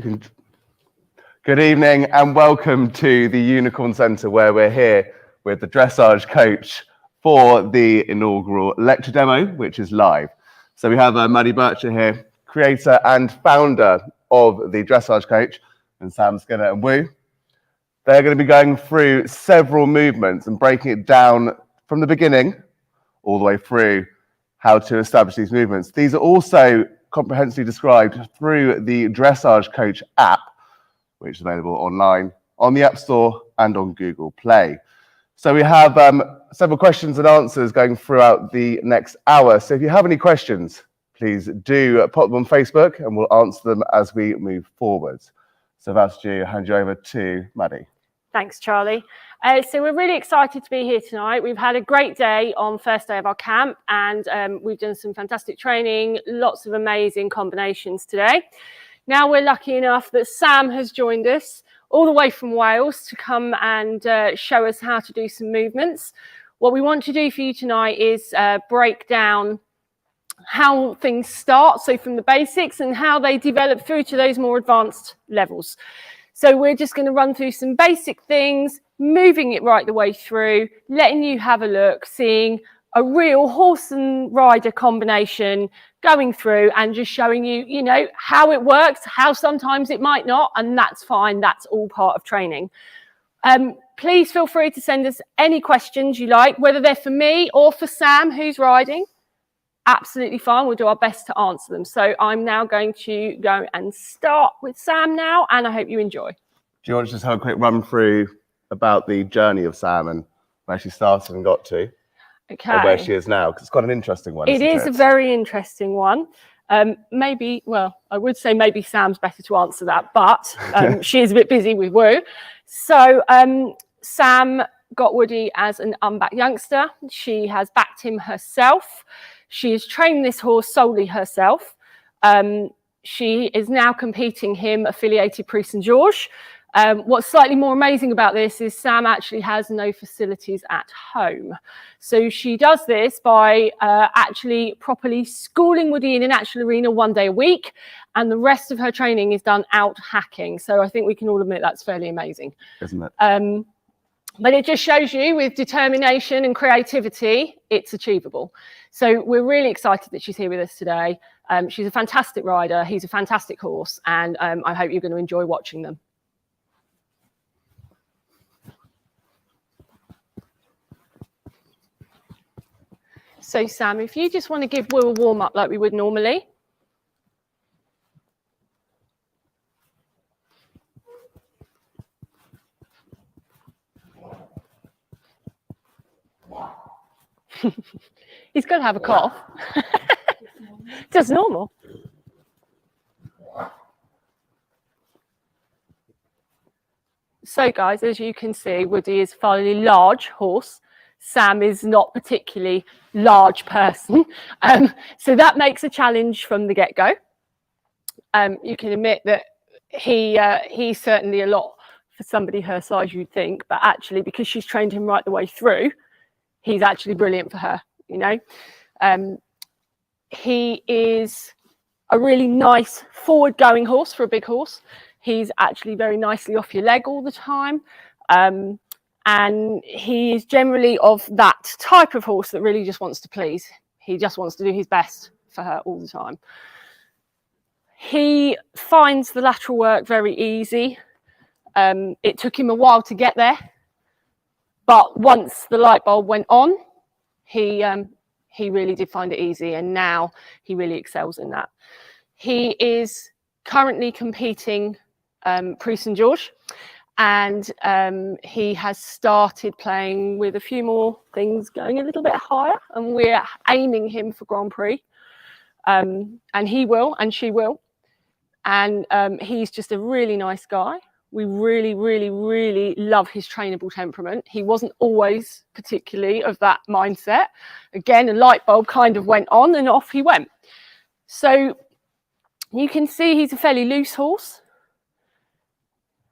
Good evening and welcome to the Unicorn Centre, where we're here with the dressage coach for the inaugural lecture demo, which is live. So we have Maddi here, creator and founder of the dressage coach, and Sam Skinner and Wu. They're going to be going through several movements and breaking it down from the beginning all the way through how to establish these movements. These are also comprehensively described through the Dressage Coach app, which is available online on the App Store and on Google Play. So we have several questions and answers going throughout the next hour. So if you have any questions, please do pop them on Facebook and we'll answer them as we move forward. So that's due, hand you over to Maddi. Thanks, Charlie. So we're really excited to be here tonight. We've had a great day on first day of our camp, and we've done some fantastic training, lots of amazing combinations today. Now we're lucky enough that Sam has joined us all the way from Wales to come and show us how to do some movements. What we want to do for you tonight is break down how things start, so from the basics, and how they develop through to those more advanced levels. So we're just going to run through some basic things, moving it right the way through, letting you have a look, seeing a real horse and rider combination going through and just showing you, you know, how it works, how sometimes it might not, and that's fine. That's all part of training. Please feel free to send us any questions you like, whether they're for me or for Sam, who's riding. Absolutely fine. We'll do our best to answer them. So I'm now going to go and start with Sam now, and I hope you enjoy. Do you want to just have a quick run through about the journey of Sam and where she started and got to? Okay. Or where she is now, because it's quite an interesting one. It is a very interesting one. Maybe, well, I would say maybe Sam's better to answer that, but she is a bit busy with Wu. So Sam got Woody as an unbacked youngster. She has backed him herself. She has trained this horse solely herself. She is now competing him affiliated Prix St George. What's slightly more amazing about this is Sam actually has no facilities at home. So she does this by actually properly schooling Woody in an actual arena 1 day a week, and the rest of her training is done out hacking. So I think we can all admit that's fairly amazing. Isn't it? But it just shows you with determination and creativity, it's achievable. So we're really excited that she's here with us today. She's a fantastic rider. He's a fantastic horse. And I hope you're going to enjoy watching them. So Sam, if you just want to give Will a warm up like we would normally. He's going to have a cough. Just normal. So guys, as you can see, Woody is a fairly large horse. Sam is not particularly large person. So that makes a challenge from the get-go. You can admit that he's certainly a lot for somebody her size, you'd think, but actually because she's trained him right the way through, he's actually brilliant for her, you know. He is a really nice forward-going horse for a big horse. He's actually very nicely off your leg all the time. And he is generally of that type of horse that really just wants to please. He just wants to do his best for her all the time. He finds the lateral work very easy. It took him a while to get there. But once the light bulb went on, he really did find it easy, and now he really excels in that. He is currently competing Prix St George, and he has started playing with a few more things going a little bit higher, and we're aiming him for Grand Prix. And he will, and she will. And he's just a really nice guy. We really, really, really love his trainable temperament. He wasn't always particularly of that mindset. Again, a light bulb kind of went on and off he went. So you can see he's a fairly loose horse.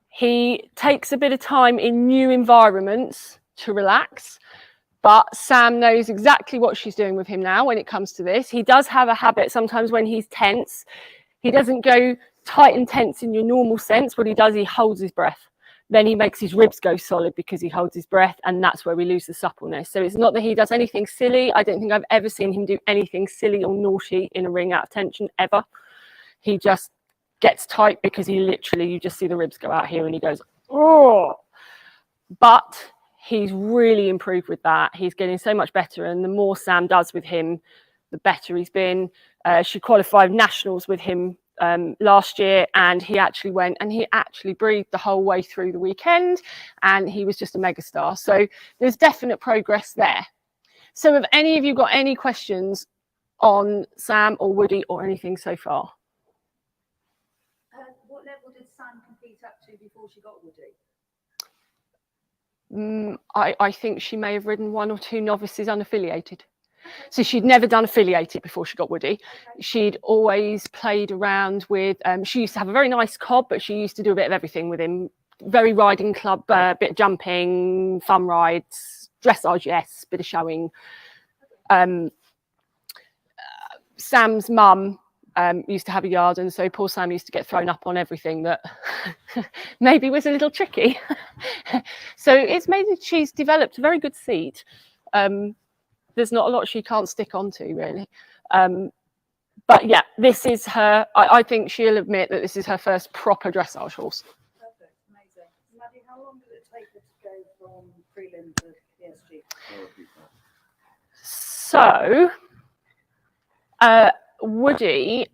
He takes a bit of time in new environments to relax, but Sam knows exactly what she's doing with him now when it comes to this. He does have a habit sometimes when he's tense. He doesn't go tight and tense in your normal sense, what he does, he holds his breath. Then he makes his ribs go solid because he holds his breath, and that's where we lose the suppleness. So it's not that he does anything silly. I don't think I've ever seen him do anything silly or naughty in a ring out of tension, ever. He just gets tight because he literally, you just see the ribs go out here and he goes, oh. But he's really improved with that. He's getting so much better, and the more Sam does with him, the better he's been. She qualified nationals with him last year, and he actually went and he actually breathed the whole way through the weekend, and he was just a megastar. So there's definite progress there. So have any of you got any questions on Sam or Woody or anything so far? What level did Sam compete up to before she got Woody? I think she may have ridden 1 or 2 novices unaffiliated. So she'd never done affiliated before she got Woody. She'd always played around with, she used to have a very nice cob, but she used to do a bit of everything with him. Very riding club, bit of jumping, fun rides, dressage, yes, bit of showing. Sam's mum used to have a yard, and so poor Sam used to get thrown up on everything that maybe was a little tricky. So it's made that she's developed a very good seat. There's not a lot she can't stick onto, really. But yeah, this is her, I think she'll admit that this is her first proper dressage horse. Perfect, amazing. Maddi, how long did it take her to go from prelim to PSG? So, Woody,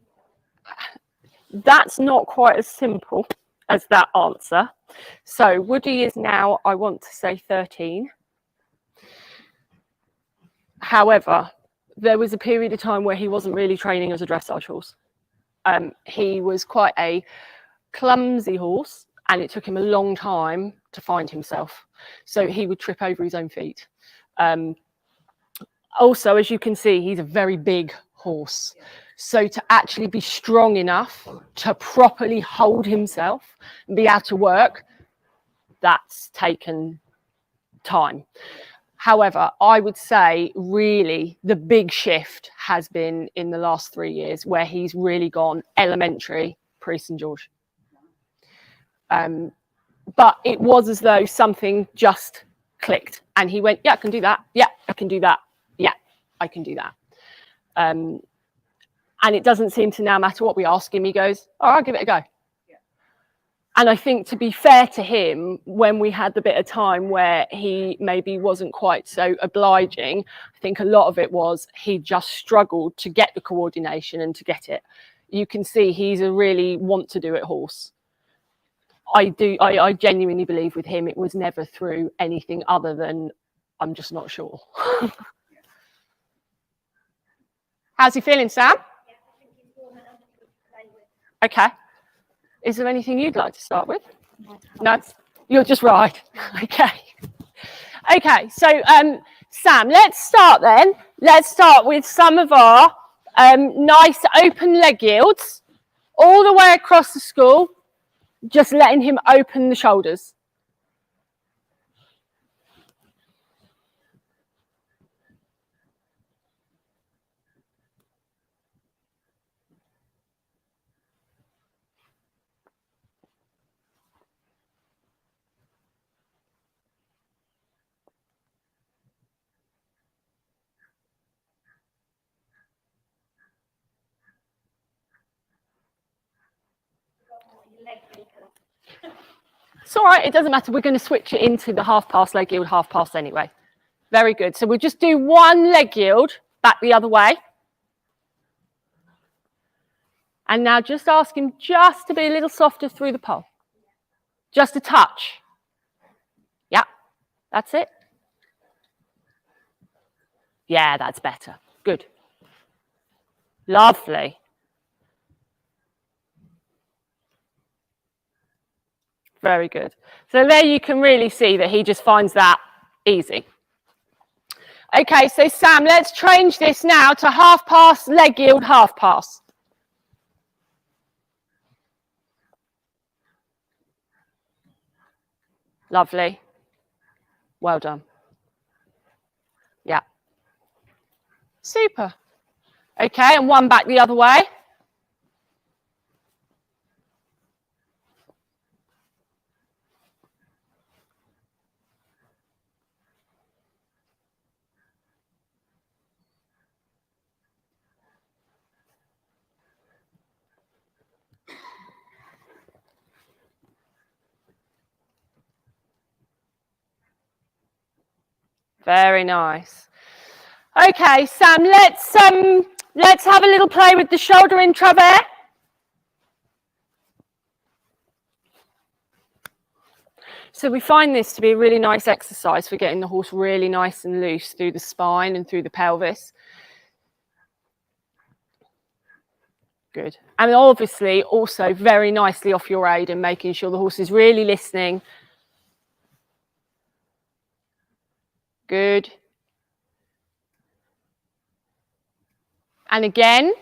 that's not quite as simple as that answer. So Woody is now, I want to say 13. However, there was a period of time where he wasn't really training as a dressage horse. He was quite a clumsy horse, and it took him a long time to find himself. So he would trip over his own feet. Also, as you can see, he's a very big horse. So to actually be strong enough to properly hold himself and be able to work, that's taken time. However, I would say really the big shift has been in the last 3 years, where he's really gone elementary pre-St. George. But it was as though something just clicked and he went, yeah, I can do that. Yeah, I can do that. Yeah, I can do that. And it doesn't seem to now matter what we ask him. He goes, oh, I'll give it a go. And I think, to be fair to him, when we had the bit of time where he maybe wasn't quite so obliging, I think a lot of it was he just struggled to get the coordination and to get it. You can see he's a really want to do it horse. I genuinely believe with him, it was never through anything other than, I'm just not sure. How's he feeling, Sam? Okay. Is there anything you'd like to start with? No, you're just right. Okay. Okay, so Sam, let's start then. Let's start with some of our nice open leg yields all the way across the school, just letting him open the shoulders. It's all right, it doesn't matter. We're going to switch it into the half pass leg yield, half pass anyway. Very good. So we'll just do one leg yield back the other way. And now just ask him just to be a little softer through the pole. Just a touch. Yeah, that's it. Yeah, that's better. Good. Lovely. Very good. So there you can really see that he just finds that easy. Okay, so Sam, let's change this now to half pass, leg yield, half pass. Lovely. Well done. Yeah. Super. Okay, and one back the other way. Very nice. Okay, Sam, let's have a little play with the shoulder in travers. So we find this to be a really nice exercise for getting the horse really nice and loose through the spine and through the pelvis. Good. And obviously also very nicely off your aid and making sure the horse is really listening. Good. And again.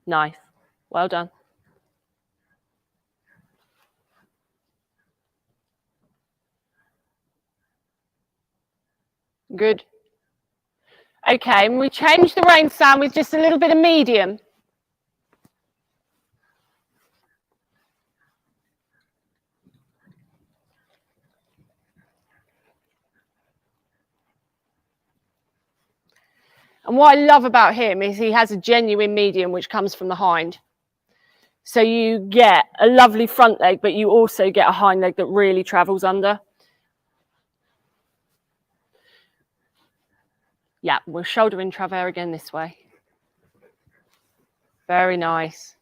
Nice. Well done. Good. Okay, and we change the rein, Sam, with just a little bit of medium. And what I love about him is he has a genuine medium which comes from the hind. So you get a lovely front leg, but you also get a hind leg that really travels under. Yeah, we'll shoulder in travers again this way. Very nice.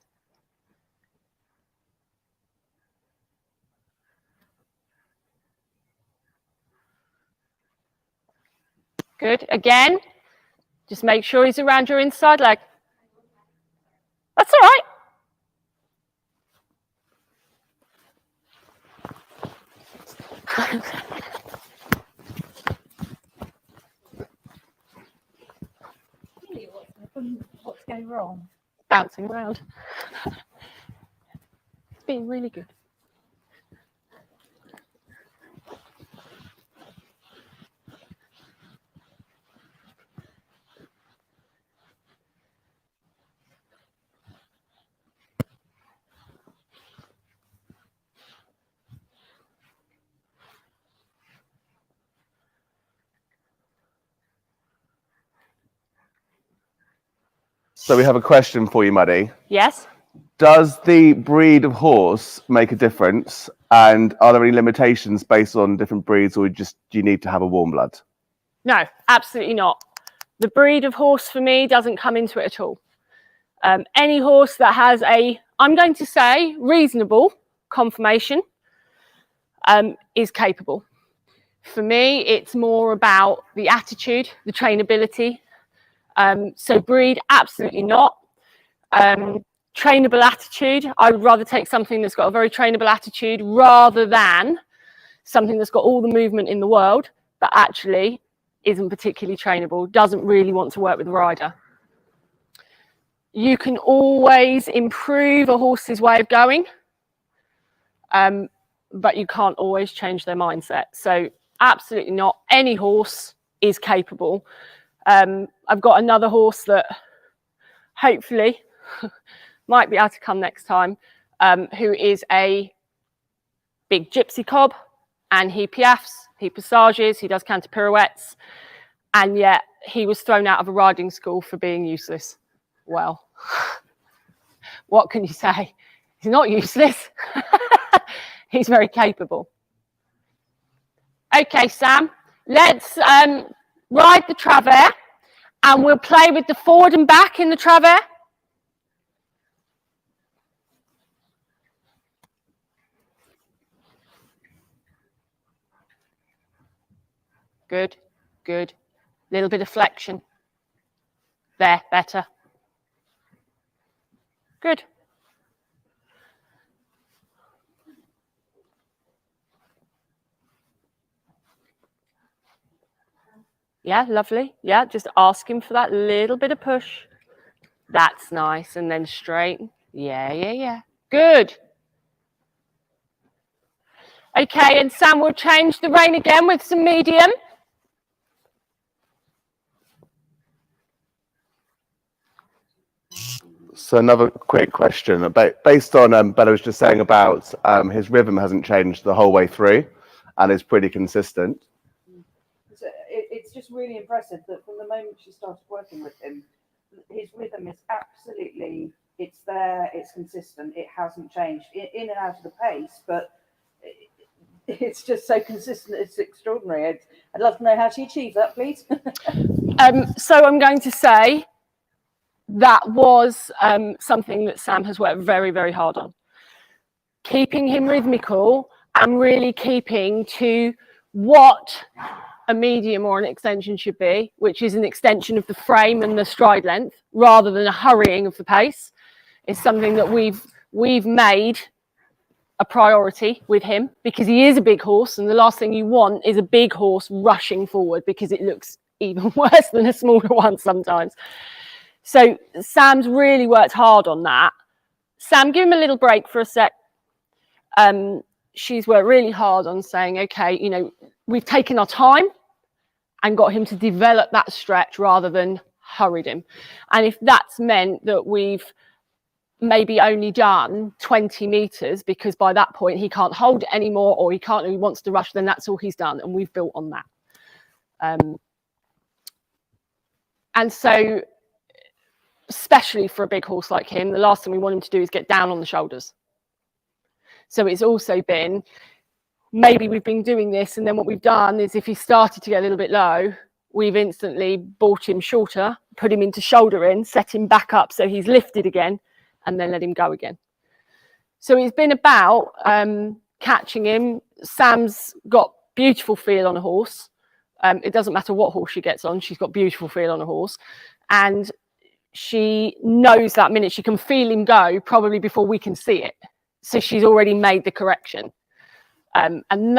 Good. Again, just make sure he's around your inside leg. That's all right. What's going wrong? Bouncing around. It's been really good. So we have a question for you, Maddi. Yes. Does the breed of horse make a difference? And are there any limitations based on different breeds, or do you need to have a warm blood? No, absolutely not. The breed of horse for me doesn't come into it at all. Any horse that has a, I'm going to say, reasonable conformation is capable. For me, it's more about the attitude, the trainability. So breed, absolutely not. Trainable attitude, I would rather take something that's got a very trainable attitude rather than something that's got all the movement in the world, but actually isn't particularly trainable, doesn't really want to work with the rider. You can always improve a horse's way of going, but you can't always change their mindset. So absolutely not. Any horse is capable. I've got another horse that hopefully might be able to come next time, who is a big gypsy cob, and he piaffes, he passages, he does canter pirouettes, and yet he was thrown out of a riding school for being useless. Well, what can you say? He's not useless. He's very capable. Okay, Sam, let's ride the travers, and we'll play with the forward and back in the travers. Good, good. Little bit of flexion. There, better. Good. Yeah, lovely. Yeah, just ask him for that little bit of push. That's nice. And then straighten. Yeah, yeah, yeah. Good. Okay, and Sam will change the rein again with some medium. So another quick question about, based on Bella was just saying about his rhythm hasn't changed the whole way through and is pretty consistent. So it's just really impressive that from the moment she started working with him, his rhythm is absolutely It's there, it's consistent, it hasn't changed in and out of the pace, but it's just so consistent, it's extraordinary. I'd love to know how she achieved that, please. So I'm going to say that was something that Sam has worked very, very hard on. Keeping him rhythmical and really keeping to what a medium or an extension should be, which is an extension of the frame and the stride length, rather than a hurrying of the pace, is something that we've made a priority with him, because he is a big horse, and the last thing you want is a big horse rushing forward, because it looks even worse than a smaller one sometimes. So Sam's really worked hard on that. Sam, give him a little break for a sec. She's worked really hard on saying, okay, you know, we've taken our time and got him to develop that stretch rather than hurried him. And if that's meant that we've maybe only done 20 meters because by that point he can't hold it anymore, or he wants to rush, then that's all he's done, and we've built on that. And so, especially for a big horse like him, the last thing we want him to do is get down on the shoulders. So it's also been, maybe we've been doing this, and then what we've done is if he started to get a little bit low, we've instantly brought him shorter, put him into shoulder in, set him back up so he's lifted again, and then let him go again. So it's been about catching him. Sam's got beautiful feel on a horse. It doesn't matter what horse she gets on, she's got beautiful feel on a horse. And she knows that minute she can feel him go, probably before we can see it. So she's already made the correction. And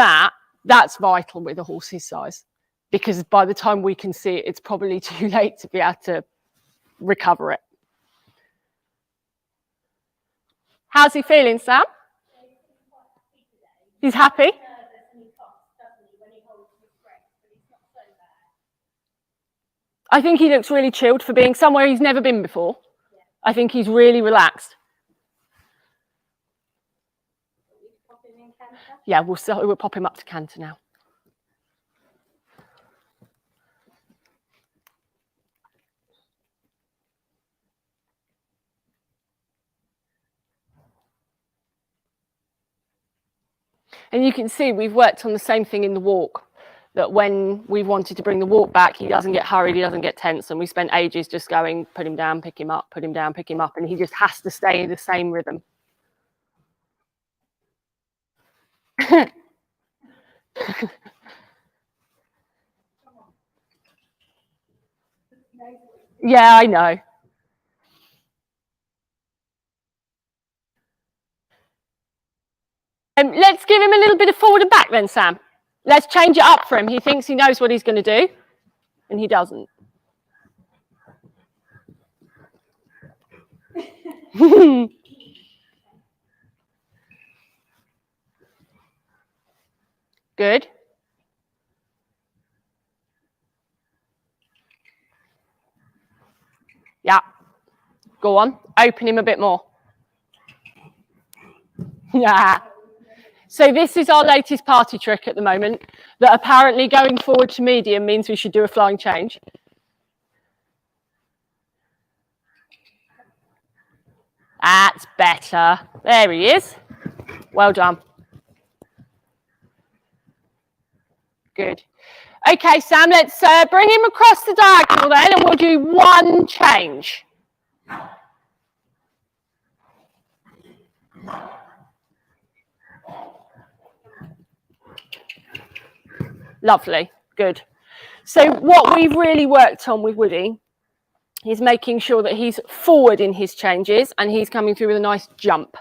that's vital with a horse his size, because by the time we can see it, it's probably too late to be able to recover it. How's he feeling, Sam? He's happy? I think he looks really chilled for being somewhere he's never been before. I think he's really relaxed. Yeah, we'll pop him up to canter now. And you can see we've worked on the same thing in the walk, that when we wanted to bring the walk back, he doesn't get hurried, he doesn't get tense, and we spent ages just going, put him down, pick him up, put him down, pick him up, and he just has to stay in the same rhythm. Yeah, I know. Let's give him a little bit of forward and back then, Sam. Let's change it up for him. He thinks he knows what he's going to do, and he doesn't. Good. Yeah. Go on. Open him a bit more. Yeah. So this is our latest party trick at the moment, that apparently going forward to medium means we should do a flying change. That's better. There he is. Well done. Good. Okay, Sam, let's bring him across the diagonal then, and we'll do one change. Lovely, good. So what we've really worked on with Woody is making sure that he's forward in his changes and he's coming through with a nice jump.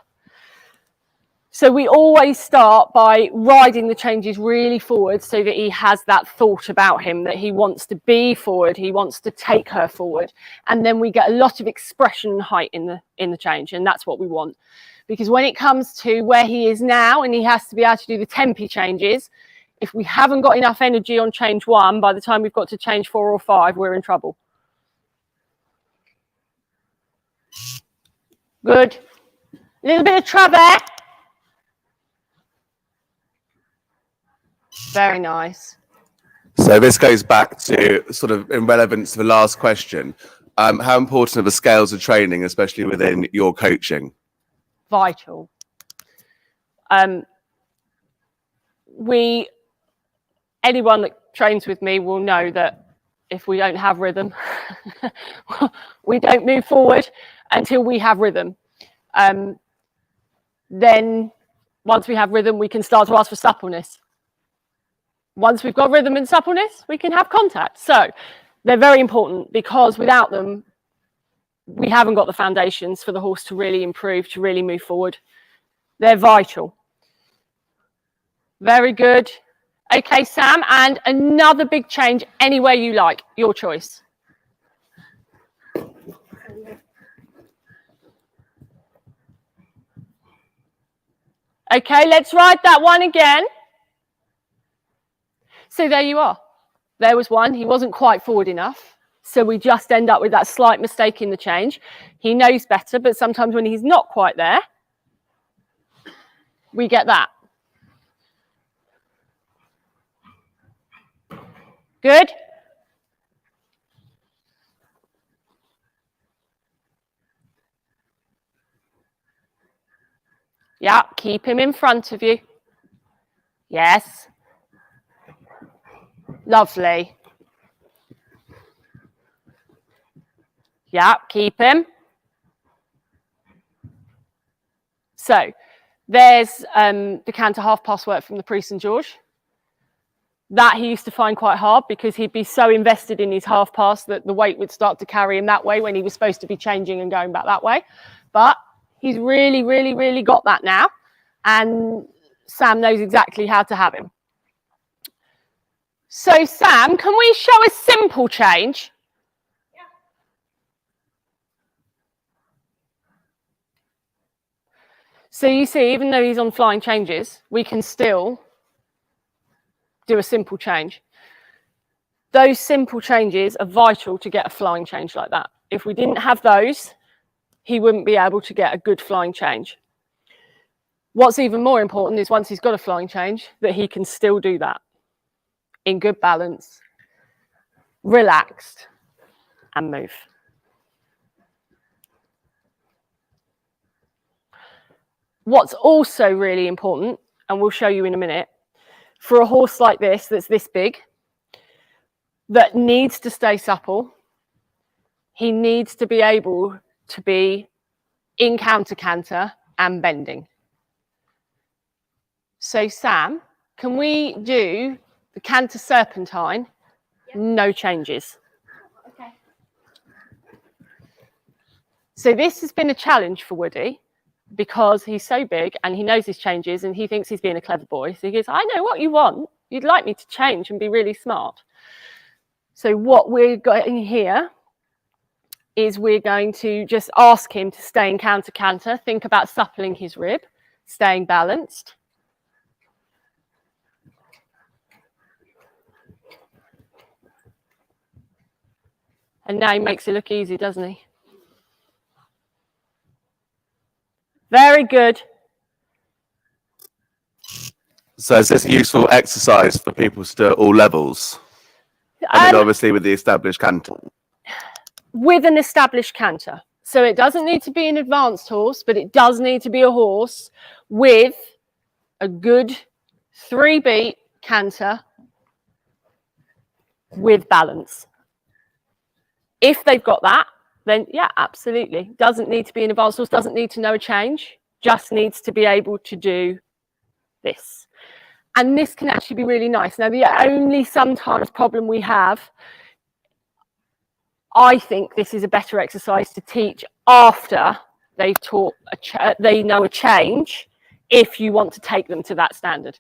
So we always start by riding the changes really forward so that he has that thought about him, that he wants to be forward, he wants to take her forward. And then we get a lot of expression and height in the change, and that's what we want. Because when it comes to where he is now and he has to be able to do the tempi changes, if we haven't got enough energy on change 1, by the time we've got to change 4 or 5, we're in trouble. Good. A little bit of travers. Very nice. So this goes back to sort of in relevance to the last question. how important are the scales of training, especially within your coaching? Vital. Anyone that trains with me will know that if we don't have rhythm, we don't move forward until we have rhythm. Then once we have rhythm, we can start to ask for suppleness. Once we've got rhythm and suppleness, we can have contact. So they're very important, because without them, we haven't got the foundations for the horse to really improve, to really move forward. They're vital. Very good. Okay, Sam, and another big change anywhere you like, your choice. Okay, let's ride that one again. So there you are. There was one. He wasn't quite forward enough. So we just end up with that slight mistake in the change. He knows better, but sometimes when he's not quite there, we get that. Good. Yeah, keep him in front of you. Yes. Lovely. Yeah, keep him. So there's the canter half pass work from the Prix St George. That he used to find quite hard, because he'd be so invested in his half pass that the weight would start to carry him that way when he was supposed to be changing and going back that way. But he's really, really, really got that now. And Sam knows exactly how to have him. So Sam, can we show a simple change? Yeah. So you see, even though he's on flying changes, we can still do a simple change. Those simple changes are vital to get a flying change like that. If we didn't have those, he wouldn't be able to get a good flying change. What's even more important is once he's got a flying change, that he can still do that in good balance, relaxed, and move. What's also really important, and we'll show you in a minute, for a horse like this, that's this big, that needs to stay supple, he needs to be able to be in counter-canter and bending. So Sam, can we do the canter serpentine? Yep. No changes. Okay. So this has been a challenge for Woody, because he's so big and he knows his changes and he thinks he's being a clever boy. So he goes, I know what you want. You'd like me to change and be really smart. So what we're going here is we're going to just ask him to stay in counter-canter, think about suppling his rib, staying balanced. And now he makes it look easy, doesn't he? Very good. So is this a useful exercise for people to do at all levels? I mean, obviously with the established canter. With an established canter. So it doesn't need to be an advanced horse, but it does need to be a horse with a good 3-beat canter with balance. If they've got that, then yeah, absolutely. Doesn't need to be an advanced horse, doesn't need to know a change, just needs to be able to do this. And this can actually be really nice. Now, the only sometimes problem we have, I think this is a better exercise to teach after they've taught, they know a change, if you want to take them to that standard.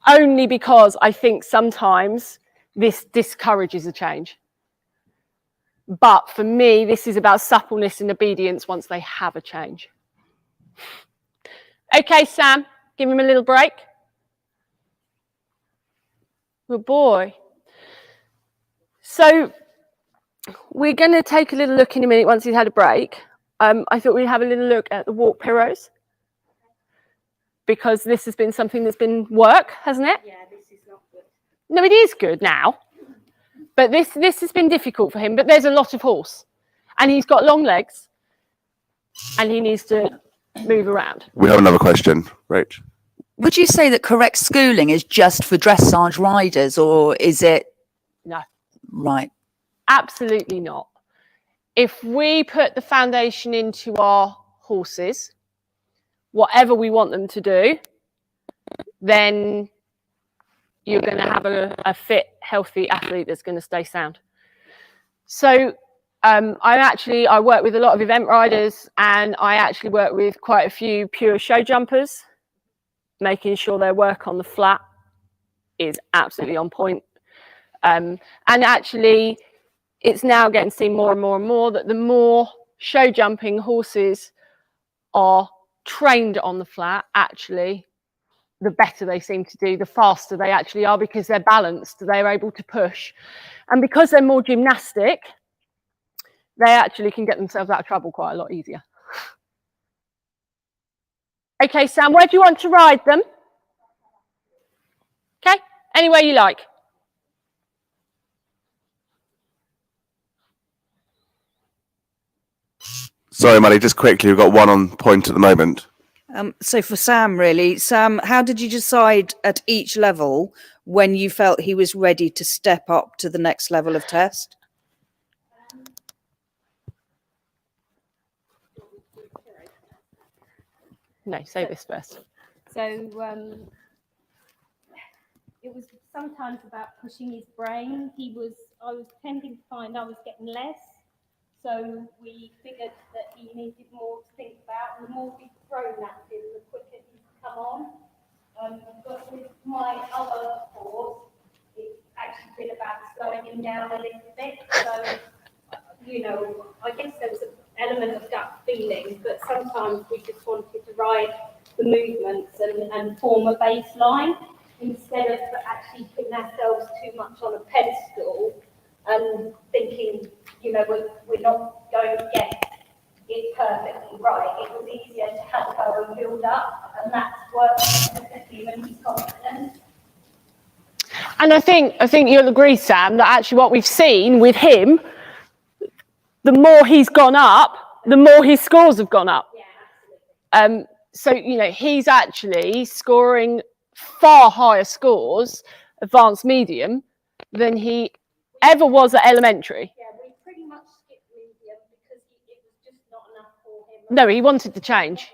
Only because I think sometimes this discourages a change. But for me, this is about suppleness and obedience once they have a change. Okay, Sam, give him a little break. Good boy. So we're going to take a little look in a minute once he's had a break. I thought we'd have a little look at the walk pirouettes, because this has been something that's been work, hasn't it? Yeah, this is not good. No, it is good now. But this has been difficult for him, but there's a lot of horse. And he's got long legs, and he needs to move around. We have another question, Rach. Would you say that correct schooling is just for dressage riders, or is it? No. Right. Absolutely not. If we put the foundation into our horses, whatever we want them to do, then you're going to have a fit, healthy athlete that's going to stay sound. So I work with a lot of event riders, and I actually work with quite a few pure show jumpers, making sure their work on the flat is absolutely on point. And actually, it's now getting seen more and more and more that the more show jumping horses are trained on the flat, actually, the better they seem to do, the faster they actually are, because they're balanced, they're able to push. And because they're more gymnastic, they actually can get themselves out of trouble quite a lot easier. Okay, Sam, where do you want to ride them? Okay, anywhere you like. Sorry, Maddi, just quickly, we've got one on point at the moment. So for Sam, really, Sam, how did you decide at each level when you felt he was ready to step up to the next level of test? No, say this first. So it was sometimes about pushing his brain. I was tending to find I was getting less. So we figured that he needed more to think about, and the more we've thrown at him, the quicker he's come on. But with my other horse, it's actually been about slowing him down a little bit. So, you know, I guess there was an element of gut feeling, but sometimes we just wanted to ride the movements and form a baseline instead of actually putting ourselves too much on a pedestal and thinking, you know, we're not going to get it perfectly right. It was easier to help her and build up, and that's worked specifically when he's confident. And I think you'll agree, Sam, that actually what we've seen with him, the more he's gone up, the more his scores have gone up. Yeah, absolutely. So, you know, he's actually scoring far higher scores, advanced medium, than he ever was at elementary. Yeah, we pretty much skipped medium because it was just not enough for him. No, he wanted to change.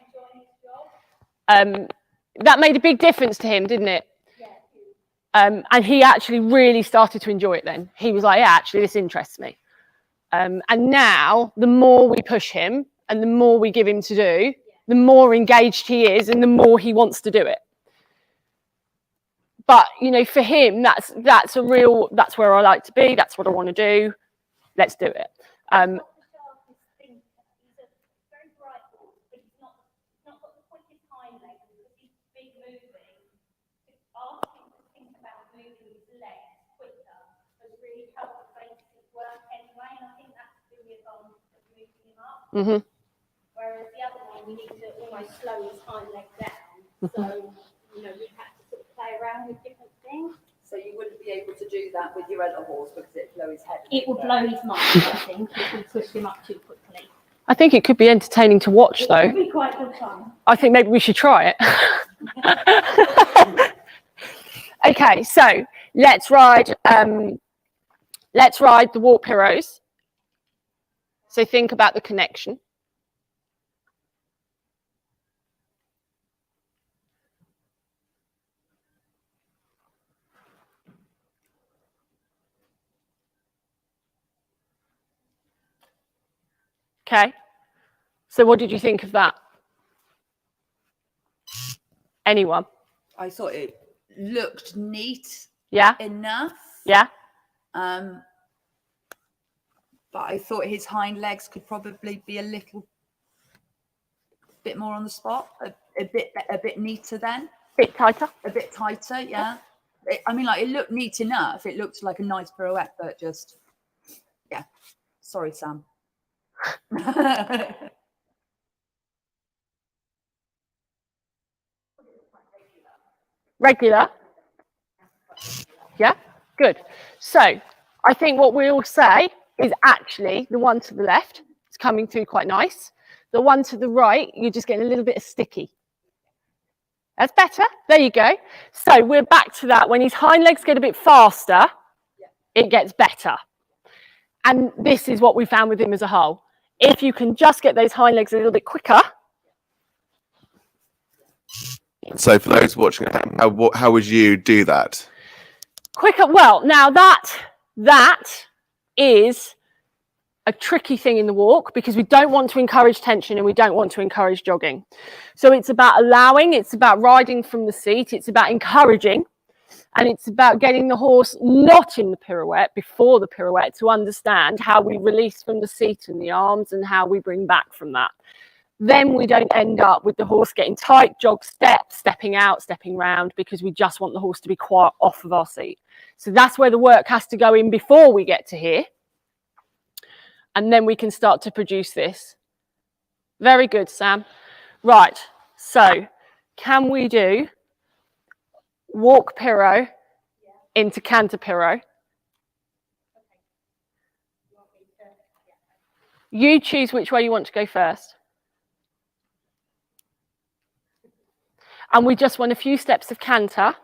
That made a big difference to him, didn't it? Yeah. And he actually really started to enjoy it then. He was like, yeah, actually, this interests me. And now, the more we push him and the more we give him to do, the more engaged he is and the more he wants to do it. But, you know, for him, that's where I like to be. That's what I want to do. Let's do it. Mm-hmm. Whereas the other one, we need to almost slow his hind leg down. So, you know, we had to sort of play around with different things. So you wouldn't be able to do that with your other horse because it'd blow his head. It would blow his mind, I think, if we pushed him up too quickly. I think it could be entertaining to watch, though. It would be quite good fun. I think maybe we should try it. Okay, so let's ride the walk heroes. So think about the connection. Okay, so what did you think of that? Anyone? I thought it looked neat Yeah? enough. Yeah? But I thought his hind legs could probably be a little bit more on the spot, a bit neater then. Bit tighter? A bit tighter, yeah. I mean, like, it looked neat enough. It looked like a nice pirouette, but just, yeah. Sorry, Sam. Regular? Yeah? Good. So I think what we'll say is actually the one to the left is coming through quite nice. The one to the right, you're just getting a little bit of sticky. That's better. There you go. So we're back to that. When his hind legs get a bit faster, it gets better. And this is what we found with him as a whole. If you can just get those hind legs a little bit quicker. So for those watching at home, how would you do that? Quicker. Well, now that is a tricky thing in the walk because we don't want to encourage tension and we don't want to encourage jogging. So it's about allowing, it's about riding from the seat, it's about encouraging, and it's about getting the horse not in the pirouette before the pirouette to understand how we release from the seat and the arms and how we bring back from that. Then we don't end up with the horse getting tight, jog, step, stepping out, stepping round, because we just want the horse to be quiet off of our seat. So that's where the work has to go in before we get to here. And then we can start to produce this. Very good, Sam. Right, so can we do walk piro into canter piro? You choose which way you want to go first. And we just want a few steps of canter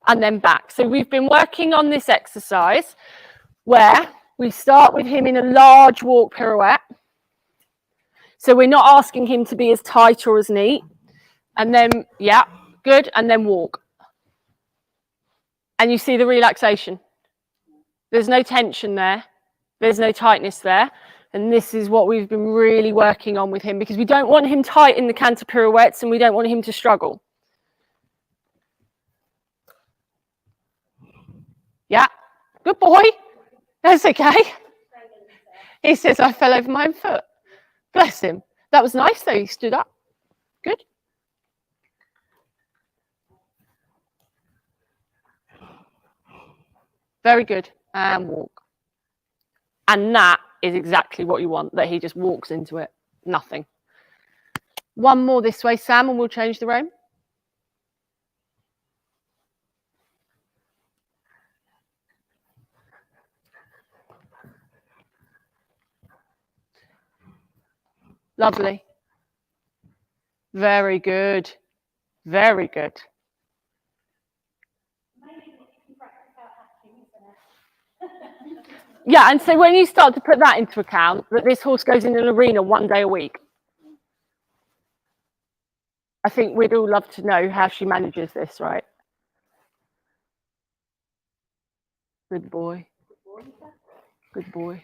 and then back. So we've been working on this exercise where we start with him in a large walk pirouette. So we're not asking him to be as tight or as neat. And then, yeah, good. And then walk. And you see the relaxation. There's no tension there. There's no tightness there. And this is what we've been really working on with him because we don't want him tight in the canter pirouettes and we don't want him to struggle. Yeah, good boy. That's okay. He says, I fell over my own foot. Bless him. That was nice, though. He stood up. Good. Very good. And walk. And that is exactly what you want, that he just walks into it. Nothing. One more this way, Sam, and we'll change the roam. Lovely. Very good. Very good. Yeah, and so when you start to put that into account, that this horse goes in an arena one day a week, I think we'd all love to know how she manages this, right? Good boy. Good boy.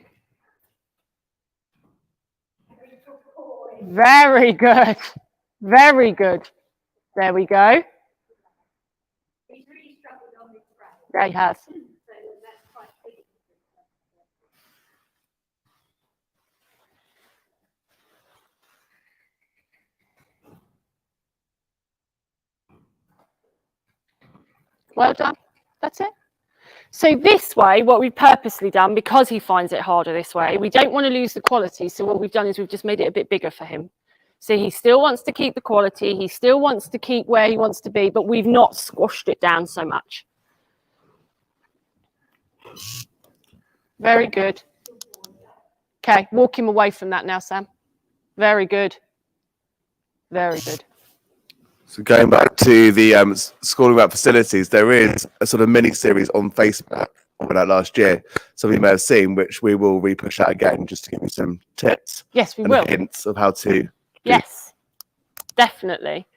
Very good. Very good. There we go. Yeah, he has. Well done. That's it. So this way, what we've purposely done, because he finds it harder this way, we don't want to lose the quality. So what we've done is we've just made it a bit bigger for him. So he still wants to keep the quality. He still wants to keep where he wants to be, but we've not squashed it down so much. Very good. Okay, walk him away from that now, Sam. Very good. Very good. So going back to the schooling about facilities, there is a sort of mini series on Facebook on that last year. Some of you may have seen, which we will re-push out again just to give you some tips. Yes, we and will. Hints of how to. Yes, definitely.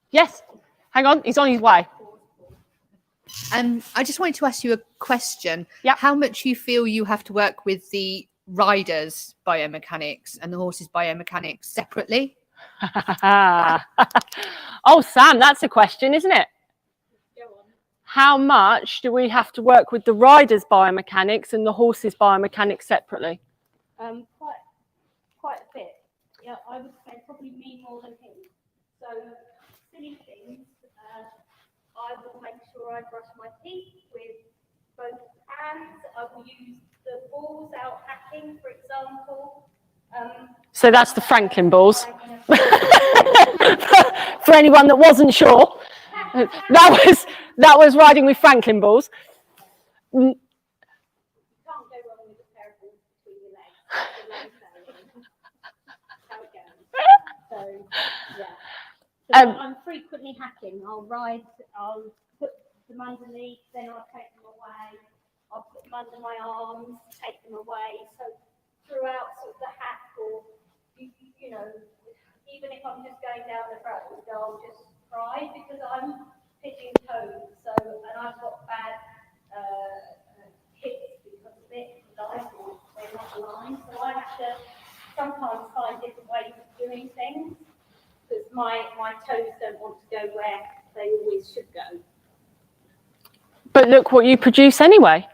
Yes, hang on, he's on his way. I just wanted to ask you a question. Yeah. How much you feel you have to work with the riders' biomechanics and the horses' biomechanics separately? Oh, Sam, that's a question, isn't it? How much do we have to work with the riders' biomechanics and the horses' biomechanics separately? Quite a bit. Yeah, I would say probably me more than him. So silly things. I will make sure I brush my teeth with both hands. I will use the balls out hacking, for example. So that's the Franklin balls. For anyone that wasn't sure, that was riding with Franklin balls. Mm, You can't go wrong with a pair of balls between your legs. It's a low sailing. That's how it goes. So, yeah. So I'm frequently hacking. I'll put them underneath, then I'll take them away. I'll put them under my arms, take them away. So throughout sort of the hack, or you know, even if I'm just going down the road, I'll just cry because I'm pitching toes. So, and I've got bad hips because of it, like they're not aligned. So I have to sometimes find different ways of doing things because my toes don't want to go where they always should go. but look what you produce anyway.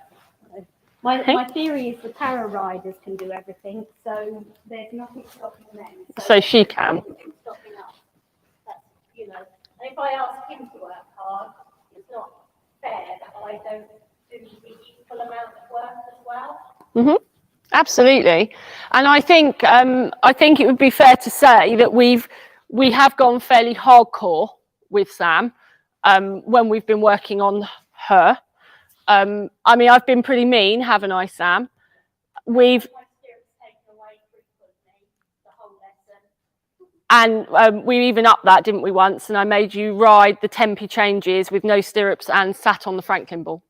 My theory is the para riders can do everything, so there's nothing stopping them. So she can. Everything's stopping us. That's, you know, and if I ask him to work hard, it's not fair that I don't do the equal amount of work as well. Absolutely, and I think it would be fair to say that we have gone fairly hardcore with Sam when we've been working on her. I mean, I've been pretty mean, haven't I, Sam? My stirrups taken away frequently the whole lesson. And we even upped that, didn't we, once? And I made you ride the tempi changes with no stirrups and sat on the Franklin ball.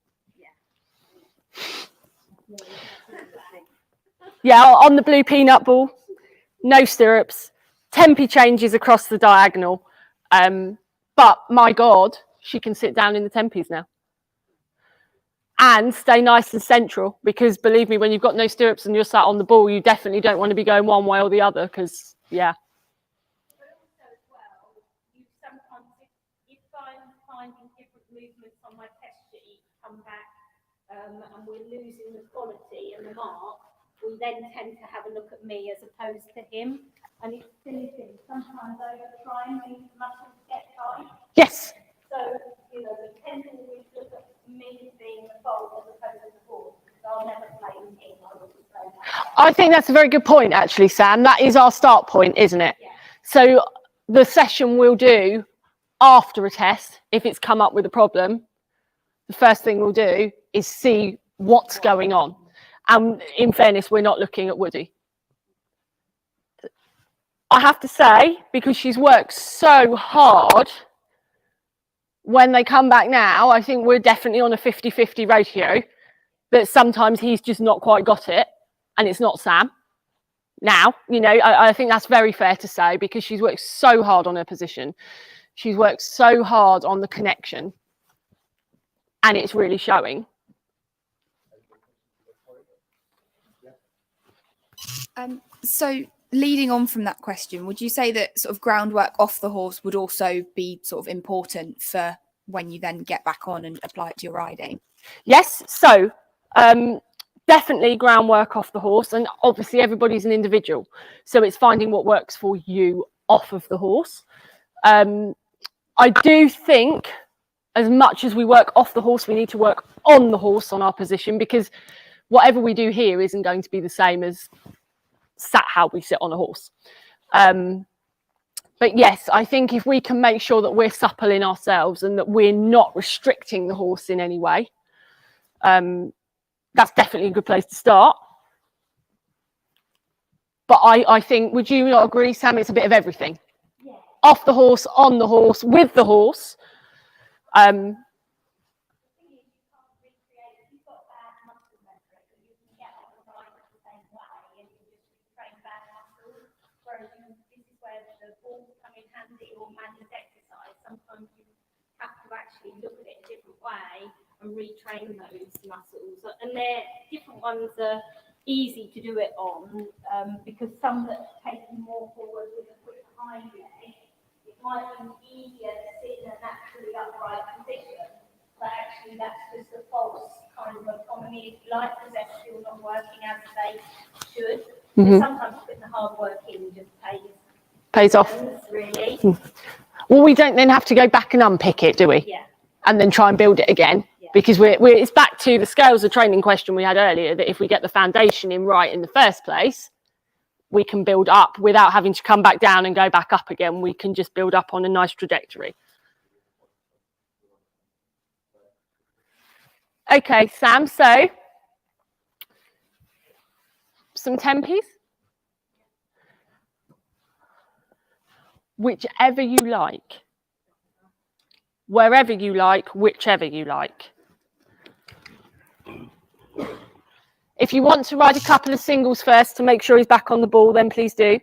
Yeah, on the blue peanut ball, no stirrups, tempi changes across the diagonal. But my God, she can sit down in the tempis now. And stay nice and central, because believe me, when you've got no stirrups and you're sat on the ball, you definitely don't want to be going one way or the other, because, yeah. But also as well, you sometimes, if I'm finding different movements on my test sheet come back and we're losing the quality and the mark, we then tend to have a look at me as opposed to him. And it's silly things. Sometimes over trying these muscles get tight. Yes. So, you know, we tend to always look at me being the fault as opposed to the horse. I'll never blame him. I wouldn't blame him. I think that's a very good point, actually, Sam. That is our start point, isn't it? Yeah. So the session we'll do after a test, if it's come up with a problem, the first thing we'll do is see what's going on. And in fairness, we're not looking at Woody. I have to say, because she's worked so hard, when they come back now, I think we're definitely on a 50-50 ratio, that sometimes he's just not quite got it, and it's not Sam. Now, you know, I think that's very fair to say, because she's worked so hard on her position. She's worked so hard on the connection, and it's really showing. So leading on from that question, would you say that sort of groundwork off the horse would also be sort of important for when you then get back on and apply it to your riding? Yes, so definitely groundwork off the horse, and obviously everybody's an individual, so it's finding what works for you off of the horse. I do think as much as we work off the horse, we need to work on the horse on our position, because whatever we do here isn't going to be the same as sat how we sit on a horse. But yes, I think if we can make sure that we're supple in ourselves and that we're not restricting the horse in any way, that's definitely a good place to start. But I think, would you not agree, Sam, it's a bit of everything? Yeah. Off the horse, on the horse, with the horse. Or Maddi's exercise, sometimes you have to actually look at it a different way and retrain those muscles. And they're different ones are easy to do it on because some that take you more forward with a quick hind leg, it might be easier to sit in a naturally upright position, but actually that's just a false kind of economy, if you like, because they're still not working as they should. So sometimes putting the hard work in just pays Off. Really. Well, we don't then have to go back and unpick it, do we? Yeah. And then try and build it again. Yeah. Because it's back to the scales of training question we had earlier, that if we get the foundation in right in the first place, we can build up without having to come back down and go back up again. We can just build up on a nice trajectory. Okay, Sam, so some tempies. Whichever you like. Wherever you like, whichever you like. If you want to ride a couple of singles first to make sure he's back on the ball, then please do.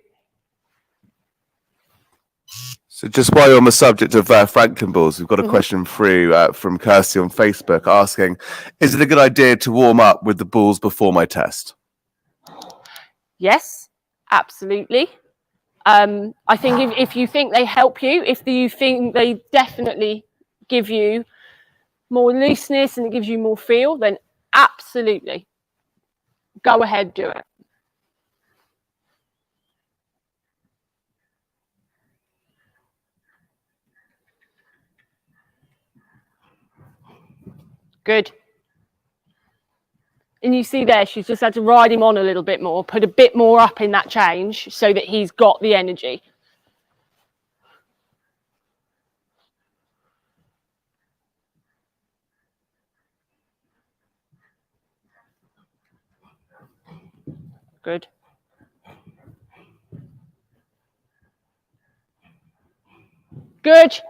So just while you're on the subject of Franklin balls, we've got a question through from Kirsty on Facebook asking, is it a good idea to warm up with the balls before my test? Yes, absolutely. I think if you think they help you, if you think they definitely give you more looseness and it gives you more feel, then absolutely. Go ahead, do it. Good. And you see there, she's just had to ride him on a little bit more, put a bit more up in that change so that he's got the energy. Good. Good.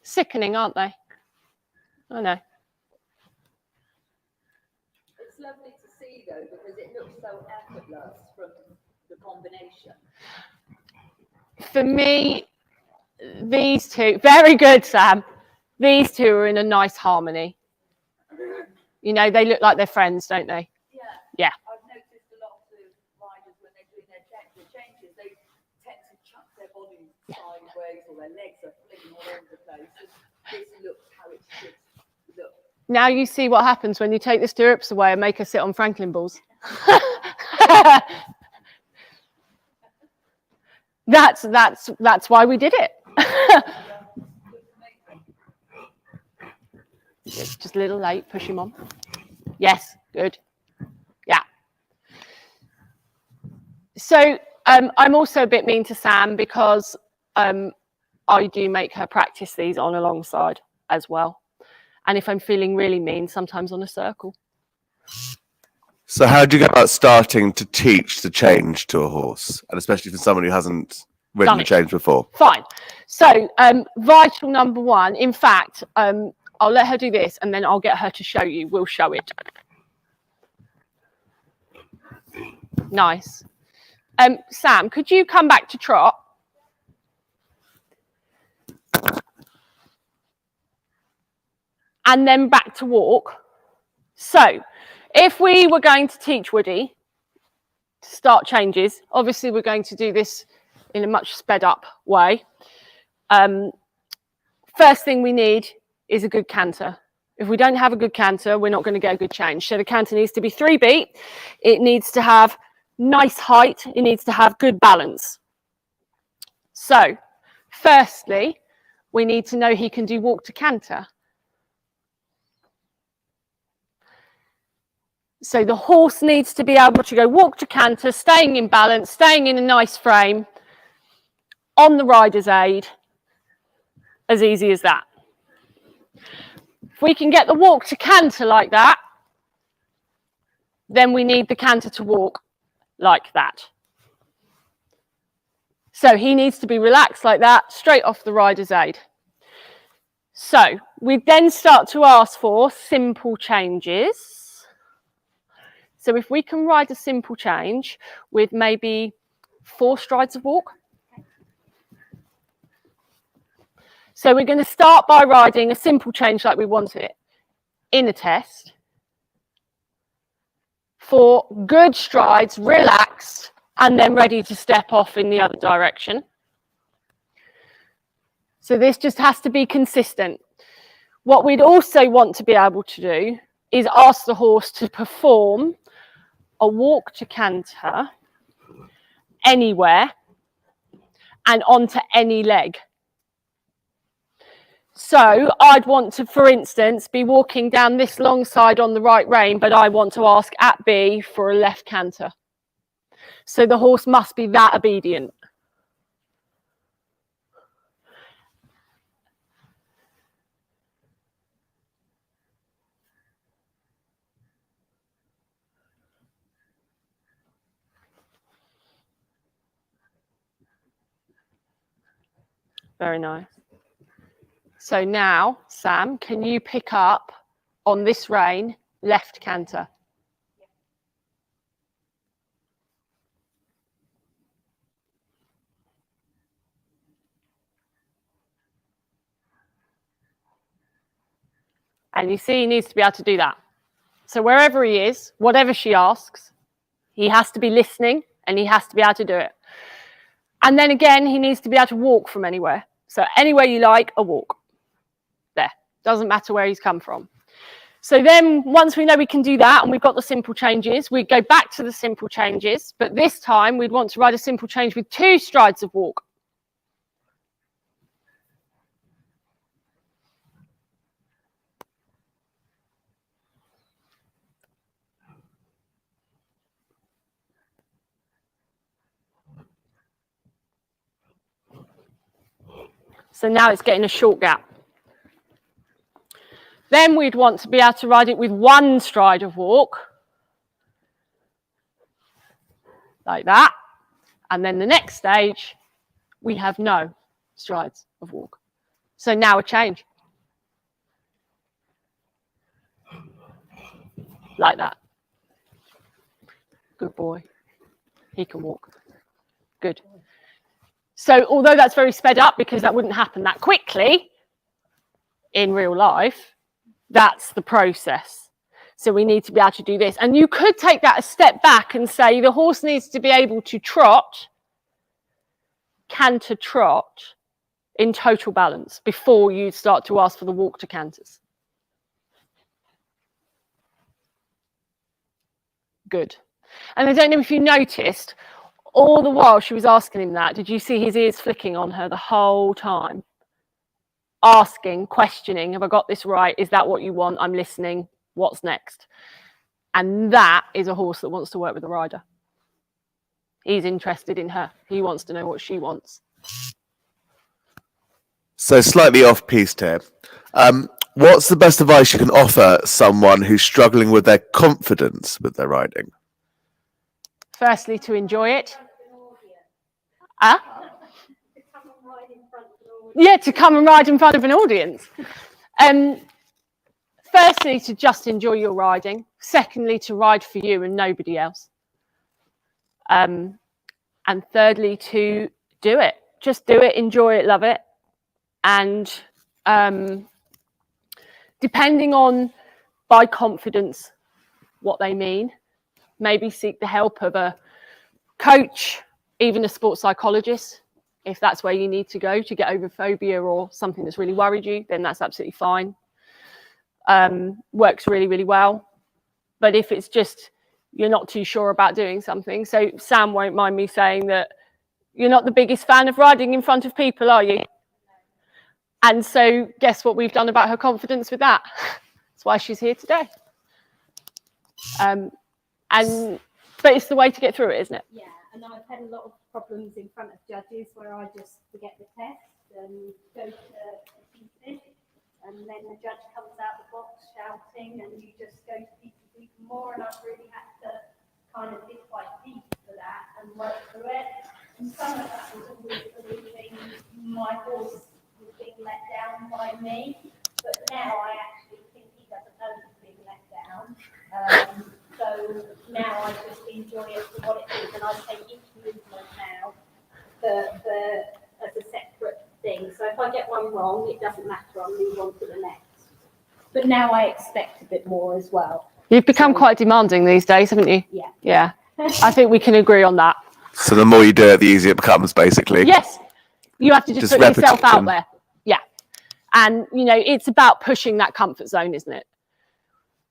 Sickening, aren't they? I know. It's lovely to see though, because it looks so effortless from the combination. For me, these two, very good, Sam. These two are in a nice harmony. You know, they look like they're friends, don't they? Yeah. Yeah. I've noticed a lot of riders when they're doing their changes, they tend to chuck their bodies sideways or their legs are flinging all over the place. And this looks how it should look. Now you see what happens when you take the stirrups away and make her sit on Franklin balls. That's why we did it. It's just a little late. Push him on. Yes, good. Yeah. So I'm also a bit mean to Sam because I do make her practice these on alongside as well. And if I'm feeling really mean, sometimes on a circle. So how do you go about starting to teach the change to a horse? And especially for someone who hasn't ridden the change before? Fine. So vital number one, in fact, I'll let her do this and then I'll get her to show you. We'll show it. Nice. Sam, could you come back to trot? And then back to walk. So if we were going to teach Woody to start changes, obviously we're going to do this in a much sped up way. First thing we need is a good canter. If we don't have a good canter, we're not going to get a good change. So the canter needs to be 3 beat. It needs to have nice height. It needs to have good balance. So firstly, we need to know he can do walk to canter. So the horse needs to be able to go walk to canter, staying in balance, staying in a nice frame, on the rider's aid, as easy as that. If we can get the walk to canter like that, then we need the canter to walk like that. So he needs to be relaxed like that, straight off the rider's aid. So we then start to ask for simple changes. So if we can ride a simple change with maybe 4 strides of walk. So we're going to start by riding a simple change like we want it in a test. 4 good strides, relaxed, and then ready to step off in the other direction. So this just has to be consistent. What we'd also want to be able to do is ask the horse to perform a walk to canter anywhere and onto any leg. So I'd want to, for instance, be walking down this long side on the right rein, but I want to ask at B for a left canter. So the horse must be that obedient. Very nice. So now, Sam, can you pick up on this rein, left canter? And you see he needs to be able to do that. So wherever he is, whatever she asks, he has to be listening and he has to be able to do it. And then again, he needs to be able to walk from anywhere. So anywhere you like, a walk. There. Doesn't matter where he's come from. So then once we know we can do that and we've got the simple changes, we go back to the simple changes. But this time we'd want to ride a simple change with 2 strides of walk. So now it's getting a short gap. Then we'd want to be able to ride it with 1 stride of walk, like that. And then the next stage, we have no strides of walk. So now a change. Like that. Good boy. He can walk. Good. So although that's very sped up because that wouldn't happen that quickly in real life, that's the process. So we need to be able to do this. And you could take that a step back and say the horse needs to be able to trot, canter trot in total balance before you start to ask for the walk to canters. Good. And I don't know if you noticed, all the while she was asking him that, did you see his ears flicking on her the whole time? Asking, questioning, have I got this right? Is that what you want? I'm listening. What's next? And that is a horse that wants to work with the rider. He's interested in her. He wants to know what she wants. So slightly off piste here. What's the best advice you can offer someone who's struggling with their confidence with their riding? Firstly, to enjoy it. Huh? Yeah, to come and ride in front of an audience. Firstly, to just enjoy your riding. Secondly, to ride for you and nobody else. And thirdly, to do it. Just do it, enjoy it, love it. And depending on by confidence what they mean, maybe seek the help of a coach, even a sports psychologist. If that's where you need to go to get over phobia or something that's really worried you, then that's absolutely fine. Works really, really well. But if it's just you're not too sure about doing something, so Sam won't mind me saying that you're not the biggest fan of riding in front of people, are you? And so guess what we've done about her confidence with that? That's why she's here today. But it's the way to get through it, isn't it? Yeah, and I've had a lot of problems in front of judges where I just forget the test and go to pieces, and then the judge comes out the box shouting, and you just go to pieces even more. And I've really had to kind of dig quite deep for that and work through it. And some of that was always believing my horse was being let down by me, but now I actually think he doesn't know he's being let down. So now I just enjoy it for what it is, and I take each movement now as a separate thing. So if I get one wrong, it doesn't matter, I'll move on to the next. But now I expect a bit more as well. You've become quite demanding these days, haven't you? Yeah. Yeah. I think we can agree on that. So the more you do it, the easier it becomes, basically. Yes. You have to just put yourself out repetition. there. Yeah. And, you know, it's about pushing that comfort zone, isn't it?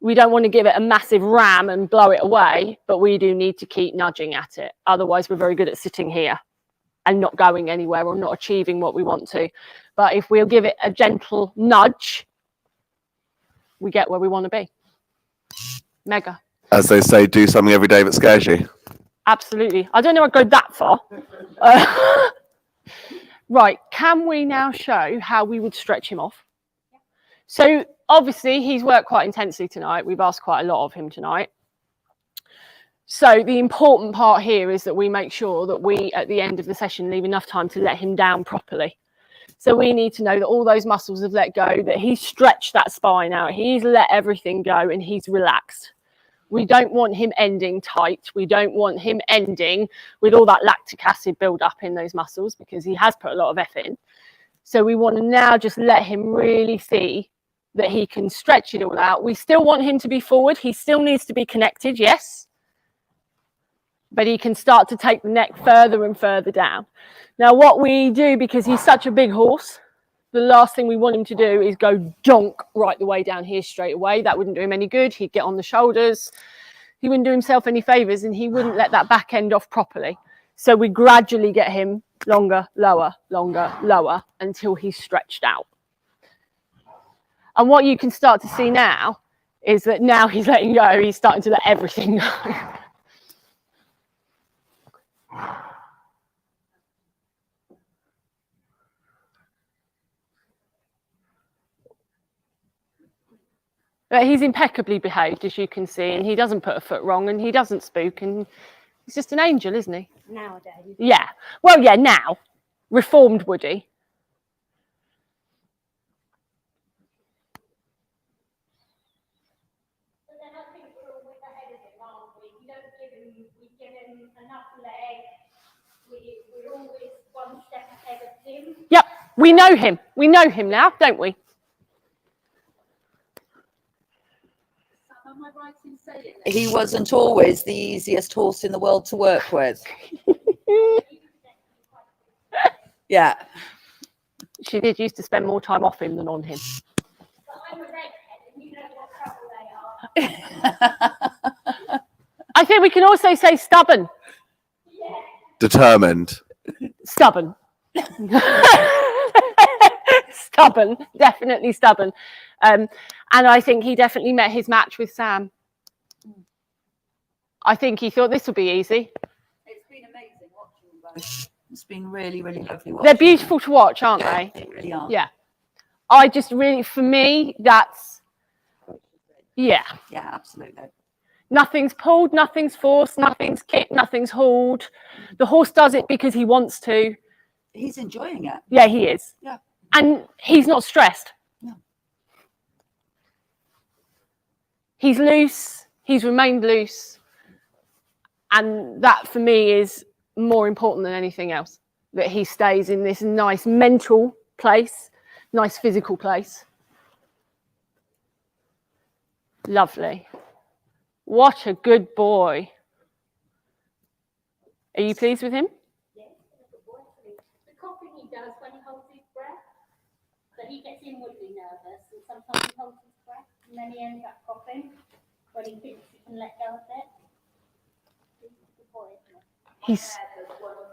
We don't want to give it a massive ram and blow it away, but we do need to keep nudging at it. Otherwise, we're very good at sitting here and not going anywhere or not achieving what we want to. But if we'll give it a gentle nudge, we get where we want to be. Mega. As they say, do something every day that scares you. Absolutely. I don't know I'd go that far. Right. Can we now show how we would stretch him off? So obviously he's worked quite intensely tonight. We've asked quite a lot of him tonight. So the important part here is that we make sure that we, at the end of the session, leave enough time to let him down properly. So we need to know that all those muscles have let go, that he's stretched that spine out, he's let everything go, and he's relaxed. We don't want him ending tight. We don't want him ending with all that lactic acid build up in those muscles, because he has put a lot of effort in. So we want to now just let him really see that he can stretch it all out. We still want him to be forward. He still needs to be connected, yes. But he can start to take the neck further and further down. Now, what we do, because he's such a big horse, the last thing we want him to do is go donk right the way down here straight away. That wouldn't do him any good. He'd get on the shoulders. He wouldn't do himself any favours, and he wouldn't let that back end off properly. So we gradually get him longer, lower, until he's stretched out. And what you can start to see now is that now he's letting go. He's starting to let everything go. But he's impeccably behaved, as you can see, and he doesn't put a foot wrong, and he doesn't spook, and he's just an angel, isn't he? Nowadays. Yeah. Well, yeah, now. Reformed Woody. But then I think we're always ahead of him, aren't we? We don't give him, we give him enough leg. We're always one step ahead of him. Yep. We know him. We know him now, don't we? Am I right in saying that? He wasn't always the easiest horse in the world to work with. Yeah. She did used to spend more time off him than on him. But I'm a redhead, and you know what trouble they are. I think we can also say stubborn. Yeah. Determined. Stubborn. Stubborn. Definitely stubborn. And I think he definitely met his match with Sam. I think he thought this would be easy. It's been amazing watching them both. It's been really, really lovely watching. They're beautiful to watch, aren't they? They really are. Yeah. I just really, for me, that's, yeah. Yeah, absolutely. Nothing's pulled, nothing's forced, nothing's kicked, nothing's hauled. The horse does it because he wants to. He's enjoying it. Yeah, he is. Yeah. And he's not stressed. No. He's loose. He's remained loose. And that, for me, is more important than anything else. That he stays in this nice mental place, nice physical place. Lovely. What a good boy. Are you pleased with him? Yes, the coughing he does when he holds his breath, so he gets inwardly nervous, and sometimes he holds his breath, and then he ends up coughing when he thinks he can let go of it. He's a good boy, isn't he? He's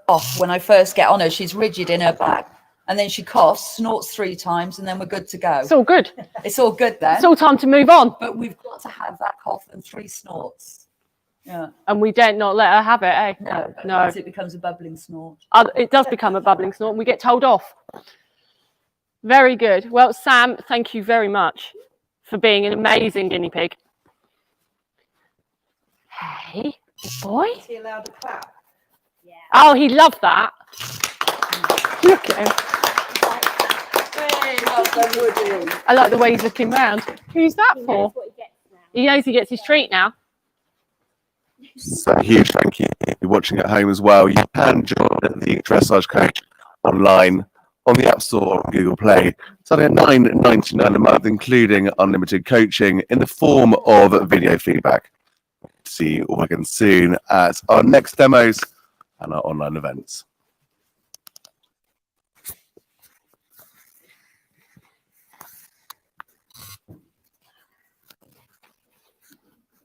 Off when I first get on her, she's rigid in her back, and then she coughs, snorts 3 times, and then we're good to go. it's all good. It's all good then. It's all time to move on. But we've got to have that cough and 3 snorts. Yeah. And we don't not let her have it, eh? No. No. Otherwise it becomes a bubbling snort. It does become a bubbling snort and we get told off. Very good. Well, Sam, thank you very much for being an amazing guinea pig. Hey, good boy. Is he allowed to clap? Yeah. Oh, he loved that. Look at him. Hey, well done, Woody. I like the way he's looking round. Who's that He for? knows what he gets now. He knows he gets his treat now. So huge thank you. If you're watching at home as well, you can join the Dressage Coach online on the App Store or on Google Play. Starting at $9.99 a month, including unlimited coaching in the form of video feedback. See you all again soon at our next demos and our online events.